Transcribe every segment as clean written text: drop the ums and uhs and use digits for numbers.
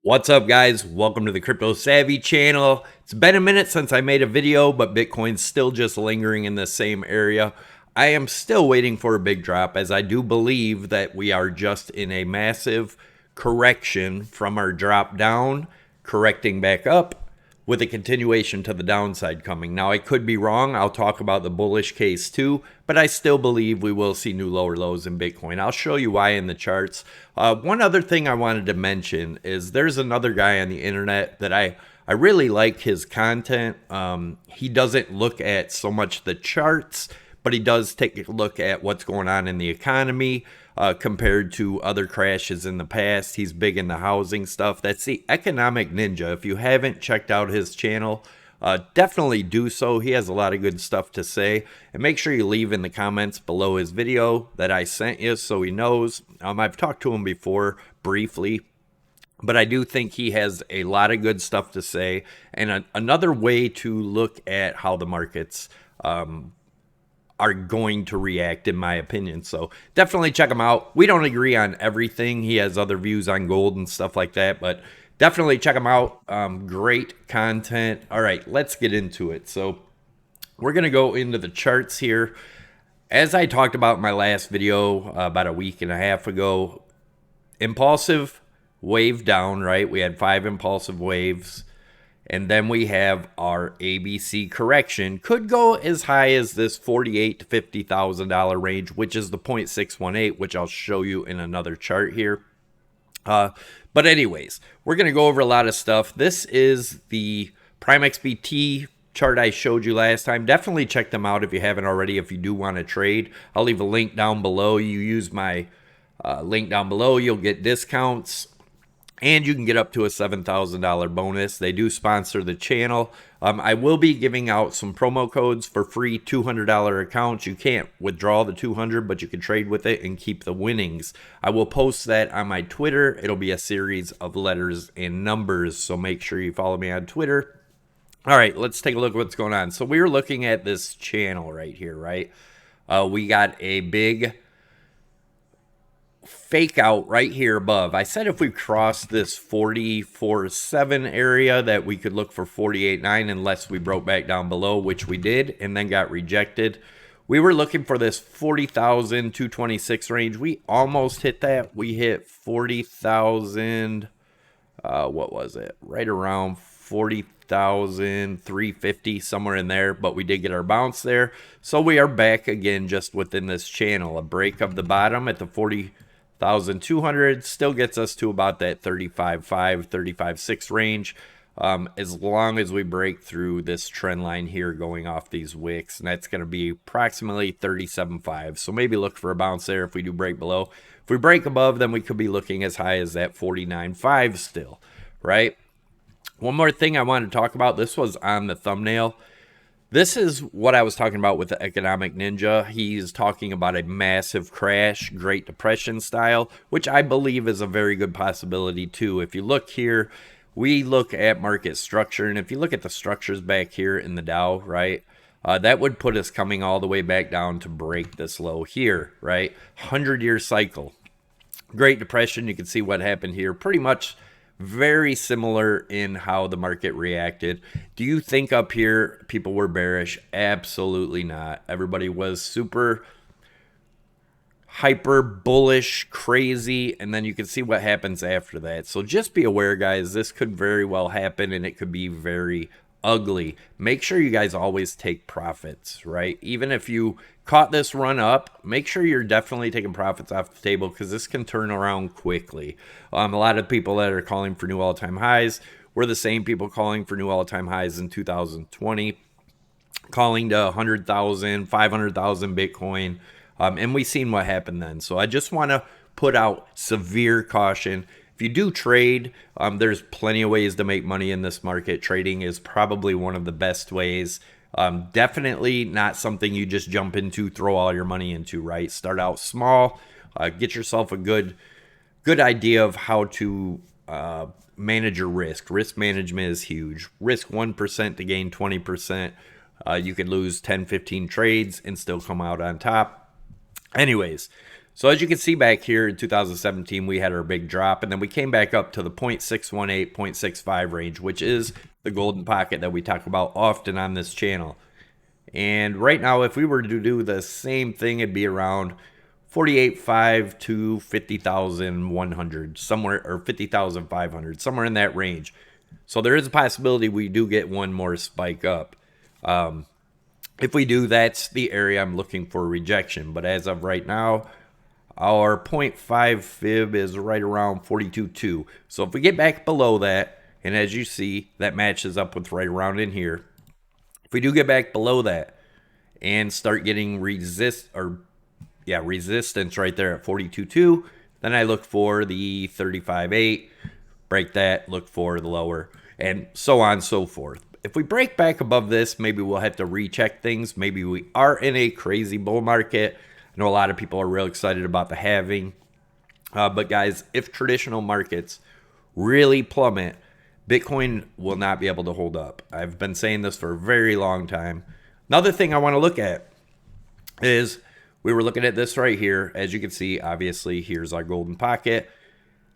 What's up, guys? Welcome to the Crypto Savvy channel. It's been a minute since I made a video, but Bitcoin's still just lingering in the same area. I am still waiting for a big drop, as I do believe that we are just in a massive correction from our drop down, correcting back up, with a continuation to the downside coming. Now, I could be wrong. I'll talk about the bullish case too, but I still believe we will see new lower lows in Bitcoin. I'll show you why in the charts. One other thing I wanted to mention is there's another guy on the internet that I really like his content. He doesn't look at so much the charts, but he does take a look at what's going on in the economy compared to other crashes in the past. He's big in the housing stuff. That's the Economic Ninja. If you haven't checked out his channel, definitely do so. He has a lot of good stuff to say. And make sure you leave in the comments below his video that I sent you so he knows. I've talked to him before briefly, but I do think he has a lot of good stuff to say. And another way to look at how the markets are going to react, in my opinion. So definitely check him out. We don't agree on everything. He has other views on gold and stuff like that, but definitely check him out. Great content. All right, let's get into it. So we're going to go into the charts here. As I talked about in my last video about a week and a half ago, impulsive wave down, right? We had 5 impulsive waves. And then we have our ABC correction. Could go as high as this $48,000 to $50,000 range, which is the 0.618, which I'll show you in another chart here. But anyways, we're going to go over a lot of stuff. This is the Prime XBT chart I showed you last time. Definitely check them out if you haven't already, if you do want to trade. I'll leave a link down below. You use my link down below, you'll get discounts. And you can get up to a $7,000 bonus. They do sponsor the channel. I will be giving out some promo codes for free $200 accounts. You can't withdraw the $200, but you can trade with it and keep the winnings. I will post that on my Twitter. It'll be a series of letters and numbers, so make sure you follow me on Twitter. All right, let's take a look at what's going on. So we were looking at this channel right here, right? We got a big fake out right here above. I said if we cross this 44.7 area that we could look for 48.9 unless we broke back down below, which we did and then got rejected. We were looking for this 40,226 range. We almost hit that. We hit 40,000. What was it? Right around 40,350, somewhere in there, but we did get our bounce there. So we are back again just within this channel. A break of the bottom at the 40,200 still gets us to about that 35.5, 35.6 range, as long as we break through this trend line here going off these wicks, and that's going to be approximately 37.5. So maybe look for a bounce there if we do break below. If we break above, then we could be looking as high as that 49.5 still, right? One more thing I wanted to talk about. This was on the thumbnail. This is what I was talking about with the Economic Ninja. He's talking about a massive crash, Great Depression style, which I believe is a very good possibility too. If you look here, we look at market structure, and if you look at the structures back here in the Dow, right, that would put us coming all the way back down to break this low here, right? 100-year cycle. Great Depression, you can see what happened here. Pretty much very similar in how the market reacted. Do you think up here people were bearish? Absolutely not. Everybody was super hyper bullish, crazy, and then you can see what happens after that. So just be aware, guys, this could very well happen and it could be very ugly. Make sure you guys always take profits, right? Even if you caught this run up, make sure you're definitely taking profits off the table, because this can turn around quickly. A lot of people that are calling for new all-time highs were the same people calling for new all-time highs in 2020, calling to 100,000, 500,000 Bitcoin, and we seen what happened then. So I just want to put out severe caution. If you do trade, there's plenty of ways to make money in this market. Trading is probably one of the best ways. Definitely not something you just jump into, throw all your money into, right? Start out small, get yourself a good idea of how to manage your risk. Risk management is huge. Risk 1% to gain 20%. You could lose 10, 15 trades and still come out on top. Anyways, So as you can see back here in 2017, we had our big drop, and then we came back up to the 0.618, 0.65 range, which is the golden pocket that we talk about often on this channel. And right now, if we were to do the same thing, it'd be around 48.5 to 50,100, somewhere, or 50,500, somewhere in that range. So there is a possibility we do get one more spike up. If we do, that's the area I'm looking for rejection. But as of right now, our 0.5 fib is right around 42.2. So if we get back below that, and as you see, that matches up with right around in here. If we do get back below that and start getting resistance right there at 42.2, then I look for the 35.8, break that, look for the lower, and so on and so forth. If we break back above this, maybe we'll have to recheck things. Maybe we are in a crazy bull market. I know a lot of people are real excited about the halving. But guys, if traditional markets really plummet, Bitcoin will not be able to hold up. I've been saying this for a very long time. Another thing I want to look at is we were looking at this right here. As you can see, obviously, here's our golden pocket.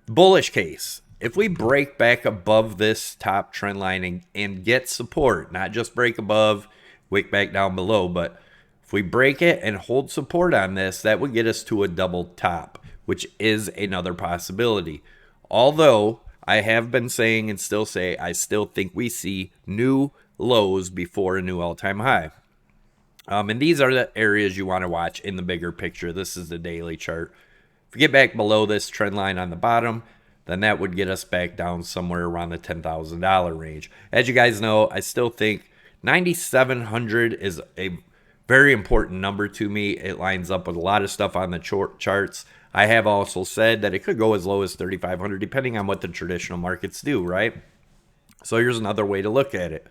Bullish case. If we break back above this top trend line and get support, not just break above, wick back down below, but if we break it and hold support on this, that would get us to a double top, which is another possibility. Although I have been saying and still say, I still think we see new lows before a new all-time high. And these are the areas you want to watch in the bigger picture. This is the daily chart. If we get back below this trend line on the bottom, then that would get us back down somewhere around the $10,000 range. As you guys know, I still think 9,700 is a very important number to me. It lines up with a lot of stuff on the charts. I have also said that it could go as low as 3,500 depending on what the traditional markets do, right? So here's another way to look at it.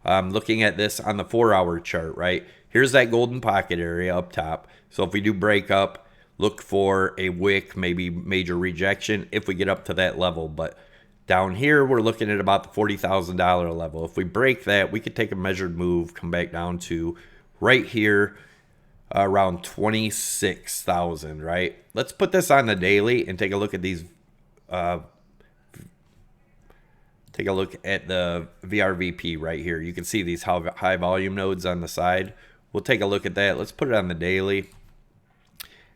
Looking at this on the 4-hour chart, right? Here's that golden pocket area up top. So if we do break up, look for a wick, maybe major rejection if we get up to that level. But down here, we're looking at about the $40,000 level. If we break that, we could take a measured move, come back down to right here, around 26,000, right? Let's put this on the daily and take a look at these. Take a look at the VRVP right here. You can see these high volume nodes on the side. We'll take a look at that. Let's put it on the daily.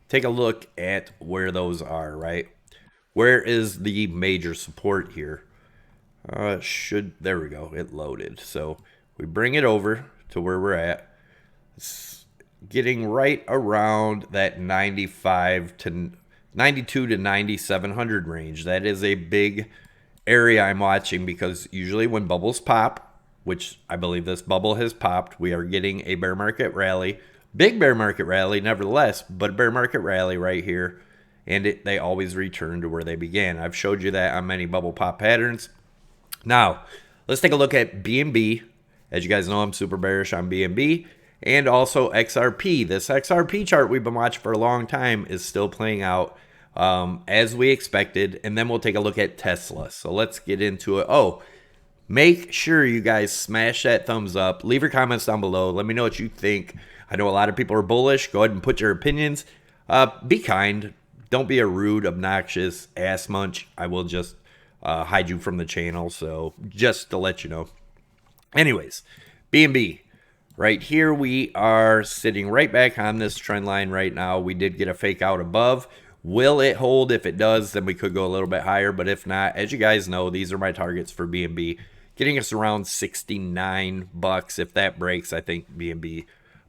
Take a look at where those are, right? Where is the major support here? There we go. It loaded. So we bring it over to where we're at. It's getting right around that 92 to 9,700 range. That is a big area I'm watching because usually when bubbles pop, which I believe this bubble has popped, we are getting a bear market rally. Big bear market rally, nevertheless, but a bear market rally right here, and they always return to where they began. I've showed you that on many bubble pop patterns. Now, let's take a look at BNB. As you guys know, I'm super bearish on BNB, and also XRP. This XRP chart we've been watching for a long time is still playing out as we expected, and then we'll take a look at Tesla. So let's get into it. Oh, make sure you guys smash that thumbs up. Leave your comments down below. Let me know what you think. I know a lot of people are bullish. Go ahead and put your opinions. Be kind. Don't be a rude, obnoxious ass munch. I will just hide you from the channel. So just to let you know. Anyways, BNB. Right here, we are sitting right back on this trend line right now. We did get a fake out above. Will it hold? If it does, then we could go a little bit higher. But if not, as you guys know, these are my targets for BNB. Getting us around 69 bucks. If that breaks, I think BNB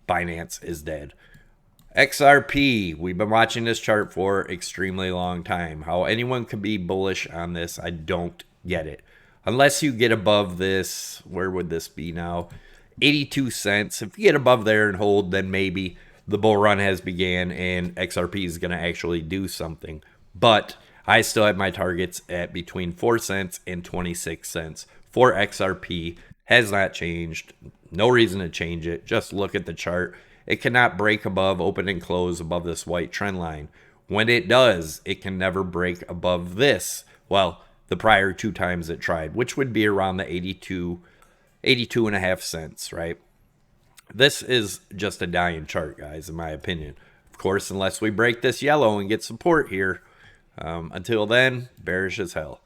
Binance is dead. XRP, we've been watching this chart for extremely long time. How anyone could be bullish on this, I don't get it. Unless you get above this, where would this be now? 82 cents. If you get above there and hold, then maybe the bull run has began and XRP is going to actually do something. But I still have my targets at between 4 cents and 26 cents for XRP. Has not changed. No reason to change it. Just look at the chart. It cannot break above, open and close above this white trend line. When it does, it can never break above this. Well, the prior 2 times it tried, which would be around the 82 and a half cents, right? This is just a dying chart, guys, in my opinion. Of course, unless we break this yellow and get support here. Until then, bearish as hell.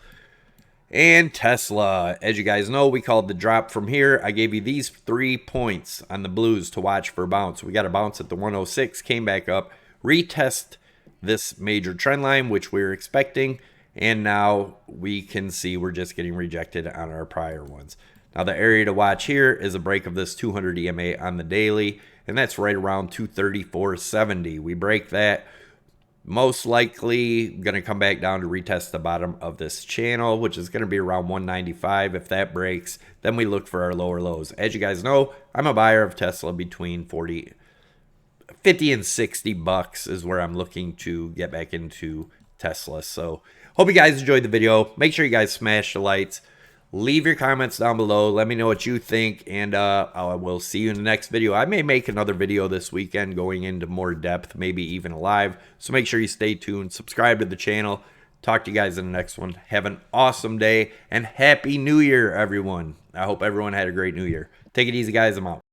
And Tesla, as you guys know, we called the drop from here. I gave you these 3 points on the blues to watch for bounce. We got a bounce at the 106, came back up, retest this major trend line, which we were expecting, and now we can see we're just getting rejected on our prior ones. Now the area to watch here is a break of this 200 EMA on the daily, and that's right around 234.70. We break that, most likely going to come back down to retest the bottom of this channel, which is going to be around 195. If that breaks, then we look for our lower lows. As you guys know, I'm a buyer of Tesla between 50 and 60 bucks is where I'm looking to get back into Tesla. So hope you guys enjoyed the video. Make sure you guys smash the lights. Leave your comments down below. Let me know what you think, and I will see you in the next video. I may make another video this weekend going into more depth, maybe even live. So make sure you stay tuned. Subscribe to the channel. Talk to you guys in the next one. Have an awesome day, and Happy New Year, everyone. I hope everyone had a great New Year. Take it easy, guys. I'm out.